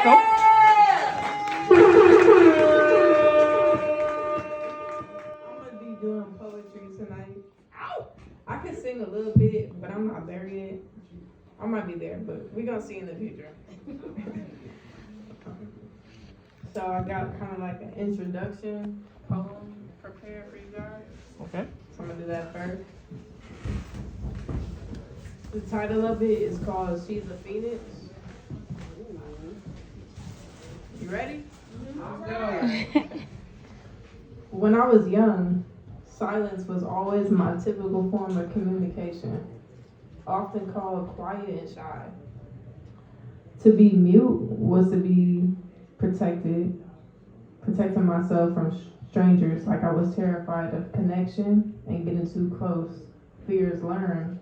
I'm gonna be doing poetry tonight. I can sing a little bit, but I'm not there yet. I might be there, but we're gonna see in the future. So I got kind of like an introduction poem prepared for you guys. Okay. So I'm gonna do that first. The title of it is called She's a Phoenix. You ready? Let's go. When I was young, silence was always my typical form of communication, often called quiet and shy. To be mute was to be protecting myself from strangers, like I was terrified of connection and getting too close. Fears learned.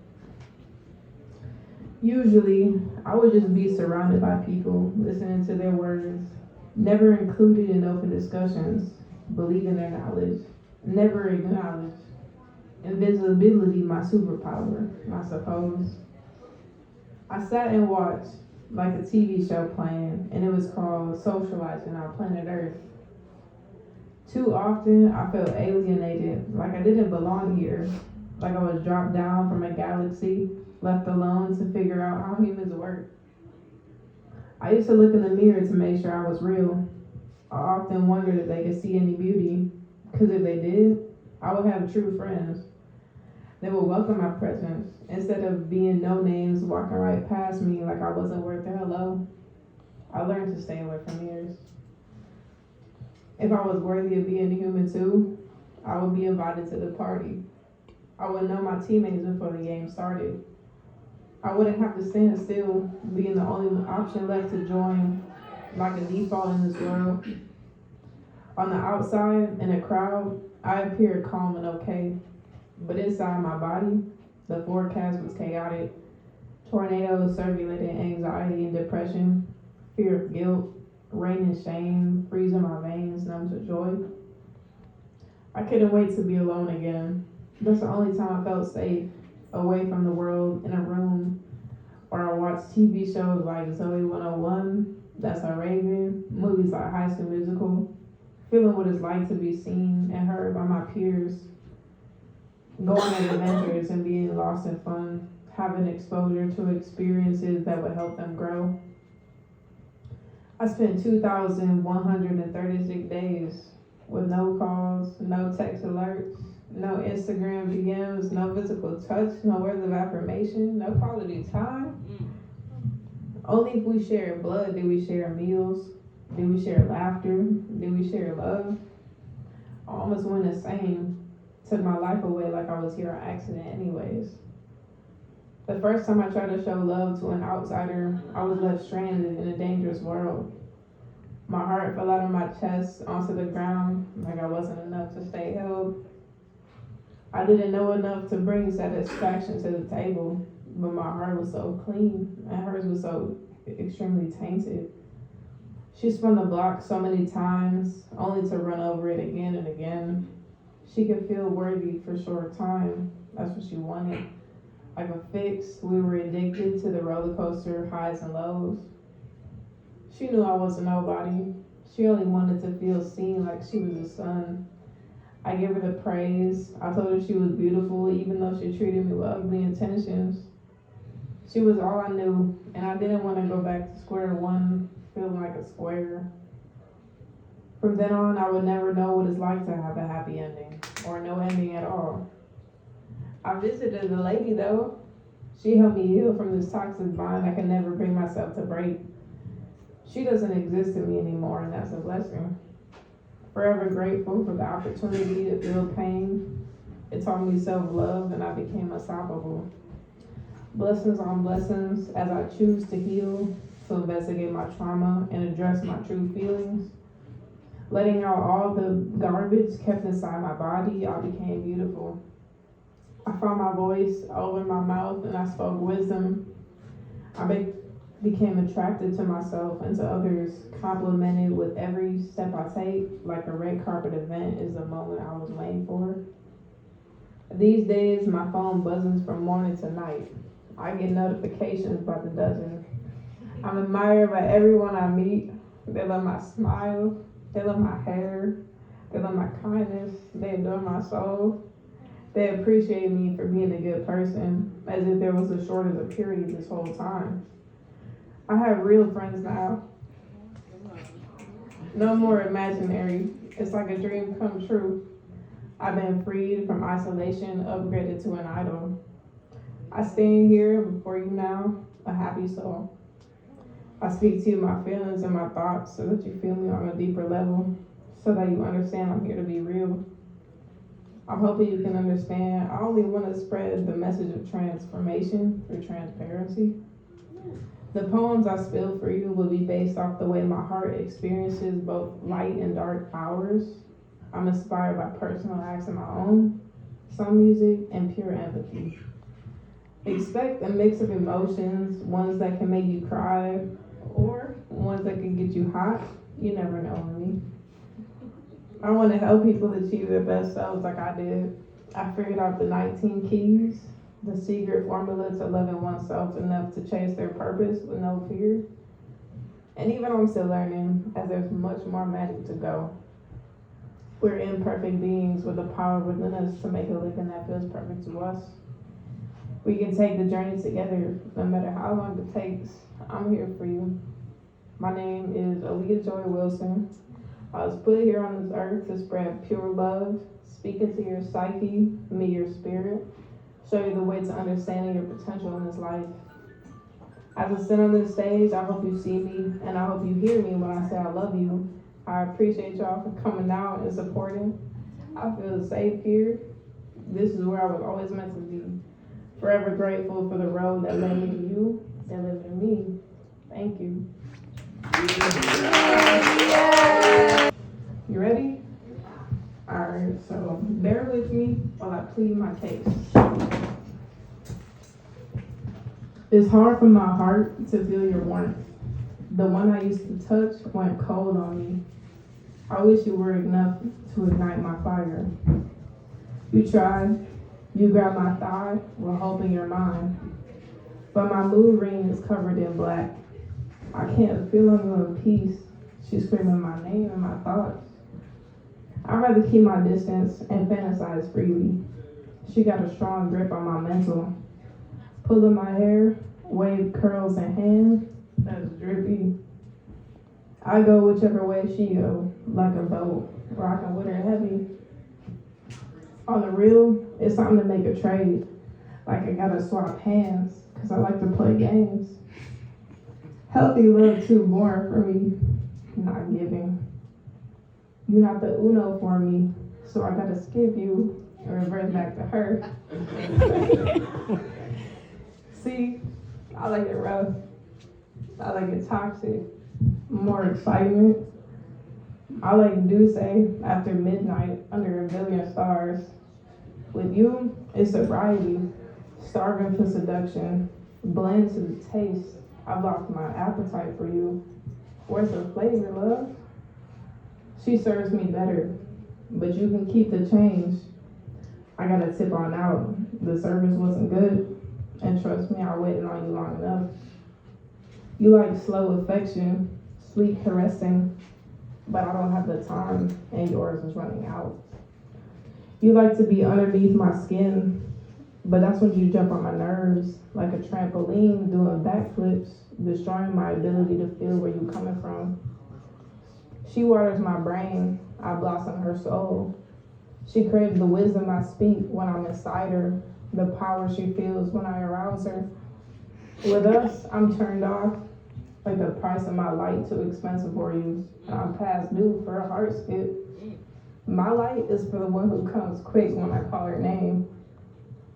Usually, I would just be surrounded by people, listening to their words, never included in open discussions, believing their knowledge, never acknowledged. Invisibility, my superpower, I suppose. I sat and watched, like a TV show playing, and it was called Socializing on Planet Earth. Too often, I felt alienated, like I didn't belong here, like I was dropped down from a galaxy, left alone to figure out how humans work. I used to look in the mirror to make sure I was real. I often wondered if they could see any beauty, because if they did, I would have true friends. They would welcome my presence, instead of being no names walking right past me like I wasn't worth a hello. I learned to stay away from mirrors. If I was worthy of being a human too, I would be invited to the party. I would know my teammates before the game started. I wouldn't have to stand still, being the only option left to join, like a default in this world. On the outside, in a crowd, I appeared calm and okay, but inside my body, the forecast was chaotic. Tornadoes circulated anxiety and depression, fear of guilt, rain and shame, freezing my veins, numb to joy. I couldn't wait to be alone again. That's the only time I felt safe, away from the world, in a room, or I watched TV shows like Zoe 101, That's So Raven, movies like High School Musical, feeling what it's like to be seen and heard by my peers, going on adventures and being lost in fun, having exposure to experiences that would help them grow. I spent 2,136 days with no calls, no text alerts, no Instagram DMs, no physical touch, no words of affirmation, no quality time. Only if we shared blood did we share meals, did we share laughter, did we share love. I almost went insane, took my life away like I was here on accident anyways. The first time I tried to show love to an outsider, I was left stranded in a dangerous world. My heart fell out of my chest onto the ground like I wasn't enough to stay held. I didn't know enough to bring satisfaction to the table, but my heart was so clean and hers was so extremely tainted. She spun the block so many times, only to run over it again and again. She could feel worthy for a short time. That's what she wanted. Like a fix, we were addicted to the roller coaster highs and lows. She knew I wasn't nobody. She only wanted to feel seen like she was the sun. I gave her the praise. I told her she was beautiful even though she treated me with ugly intentions. She was all I knew, and I didn't want to go back to square one, feeling like a square. From then on, I would never know what it's like to have a happy ending, or no ending at all. I visited the lady though. She helped me heal from this toxic bond I could never bring myself to break. She doesn't exist in me anymore, and that's a blessing. Forever grateful for the opportunity to feel pain. It taught me self-love, and I became unstoppable. Blessings on blessings as I choose to heal, to investigate my trauma and address my true feelings. Letting out all the garbage kept inside my body, I became beautiful. I found my voice, I opened my mouth, and I spoke wisdom. I became attracted to myself and to others, complimented with every step I take, like a red carpet event is the moment I was waiting for. These days, my phone buzzes from morning to night. I get notifications by the dozen. I'm admired by everyone I meet. They love my smile. They love my hair. They love my kindness. They adore my soul. They appreciate me for being a good person, as if there was a shortage of purity this whole time. I have real friends now. No more imaginary. It's like a dream come true. I've been freed from isolation, upgraded to an idol. I stand here before you now, a happy soul. I speak to you my feelings and my thoughts so that you feel me on a deeper level, so that you understand I'm here to be real. I'm hoping you can understand. I only want to spread the message of transformation through transparency. The poems I spill for you will be based off the way my heart experiences both light and dark hours. I'm inspired by personal acts of my own, some music, and pure empathy. Expect a mix of emotions, ones that can make you cry, or ones that can get you hot. You never know with me. I want to help people achieve their best selves like I did. I figured out the 19 keys, the secret formula to loving oneself enough to chase their purpose with no fear. And even I'm still learning, as there's much more magic to go. We're imperfect beings with the power within us to make a living that feels perfect to us. We can take the journey together, no matter how long it takes. I'm here for you. My name is Aaliyah Joy Wilson. I was put here on this earth to spread pure love, speak into your psyche, meet your spirit, show you the way to understanding your potential in this life. As I sit on this stage, I hope you see me, and I hope you hear me when I say I love you. I appreciate y'all for coming out and supporting. I feel safe here. This is where I was always meant to be. Forever grateful for the road that led me to you and lived in me. Thank you. You ready? Alright, so bear with me while I plead my case. It's hard for my heart to feel your warmth. The one I used to touch went cold on me. I wish you were enough to ignite my fire. You tried. You grabbed my thigh while holding your mind. But my mood ring is covered in black. I can't feel on you in peace. She's screaming my name in my thoughts. I'd rather keep my distance and fantasize freely. She got a strong grip on my mental. Pulling my hair, wave curls in hand, that's drippy. I go whichever way she go, like a boat, rocking with her heavy. On the real, it's time to make a trade. Like I gotta swap hands, cause I like to play games. Healthy love too boring for me, not giving. You're not the Uno for me, so I gotta skip you and revert back to her. See, I like it rough. I like it toxic. More excitement. I like Duce after midnight under a billion stars. With you, it's sobriety, starving for seduction, blend to the taste. I've lost my appetite for you. Where's the flavor, love? She serves me better, but you can keep the change. I got a tip on out. The service wasn't good, and trust me, I waited on you long enough. You like slow affection, sweet caressing, but I don't have the time, and yours is running out. You like to be underneath my skin, but that's when you jump on my nerves, like a trampoline doing backflips, destroying my ability to feel where you're coming from. She waters my brain, I blossom her soul. She craves the wisdom I speak when I'm inside her, the power she feels when I arouse her. With us, I'm turned off, like the price of my light too expensive for you. I'm past due for a heart skip. My light is for the one who comes quick when I call her name.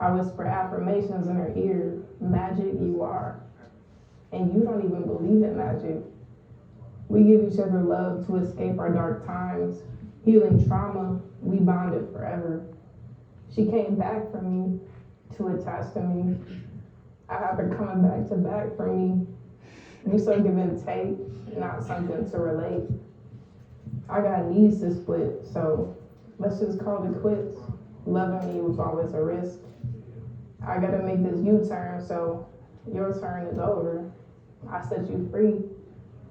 I whisper affirmations in her ear, magic you are. And you don't even believe in magic. We give each other love to escape our dark times. Healing trauma, we bonded forever. She came back for me, to attach to me. I have her coming back to back for me. We so give and take, not something to relate. I got needs to split, so let's just call it quits. Loving me was always a risk. I gotta make this U-turn, so your turn is over. I set you free.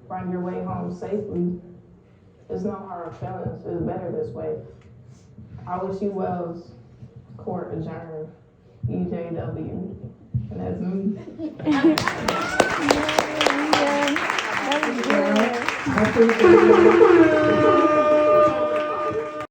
Find your way home safely. There's no hard feelings. It's better this way. I wish you wells. Court adjourned. EJW. And that's me. Yeah, that was good. I appreciate it.